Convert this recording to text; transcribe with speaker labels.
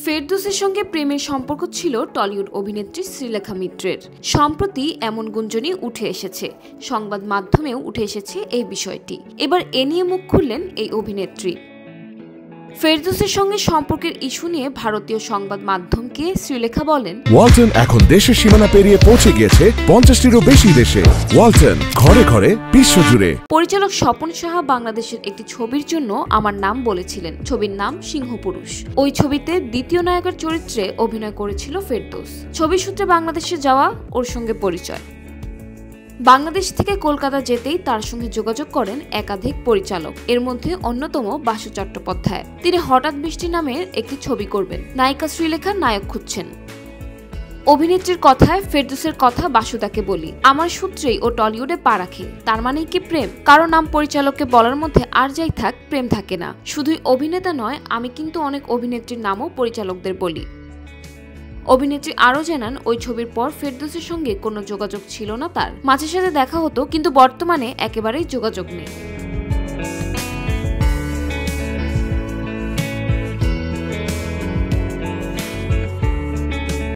Speaker 1: ফেরদৌসের সঙ্গে প্রেমের সম্পর্ক ছিল টলিউড অভিনেত্রী শ্রীলেখা মিত্রের। সম্প্রতি এমন গুঞ্জনই উঠে এসেছে, সংবাদ মাধ্যমেও উঠে এসেছে এই বিষয়টি। এবার এ নিয়ে মুখ খুললেন এই অভিনেত্রী। ফেরদৌসের সঙ্গে সম্পর্কের ইস্যু নিয়ে ভারতীয় সংবাদ মাধ্যমকে শ্রীলেখা বলেন,
Speaker 2: ওয়ালটন এখন দেশের সীমানা পেরিয়ে পৌঁছে গিয়েছে 50টিরও বেশি দেশে। ওয়ালটন, ঘরে ঘরে বিশ্বজুড়ে।
Speaker 1: পরিচালক স্বপন সাহা বাংলাদেশের একটি ছবির জন্য আমার নাম বলেছিলেন। ছবির নাম সিংহপুরুষ। ওই ছবিতে দ্বিতীয় নায়কের চরিত্রে অভিনয় করেছিল ফেরদৌস। ছবি সূত্রে বাংলাদেশে যাওয়া ওর সঙ্গে পরিচয়। বাংলাদেশ থেকে কলকাতা যেতেই তার সঙ্গে যোগাযোগ করেন একাধিক পরিচালক। এর মধ্যে অন্যতম বাসু চট্টোপাধ্যায়। তিনি হঠাৎ বৃষ্টি নামের একটি ছবি করবেন। নায়িকা শ্রীলেখা নায়ক খুঁজছেন। অভিনেত্রীর কথায় ফেরদৌসের কথা বাসুদাকে বলি, আমার সূত্রেই ও টলিউডে পা রাখে। তার মানেই কি প্রেম? কারো নাম পরিচালককে বলার মধ্যে আর যাই থাক, প্রেম থাকে না। শুধুই অভিনেতা নয়, আমি কিন্তু অনেক অভিনেত্রীর নামও পরিচালকদের বলি। অভিনেত্রী আরও জানান, ওই ছবির পর ফেরদৌসের সঙ্গে কোনো যোগাযোগ ছিল না তার। মাঝে সাঝে দেখা হতো, কিন্তু বর্তমানে একেবারেই যোগাযোগ নেই।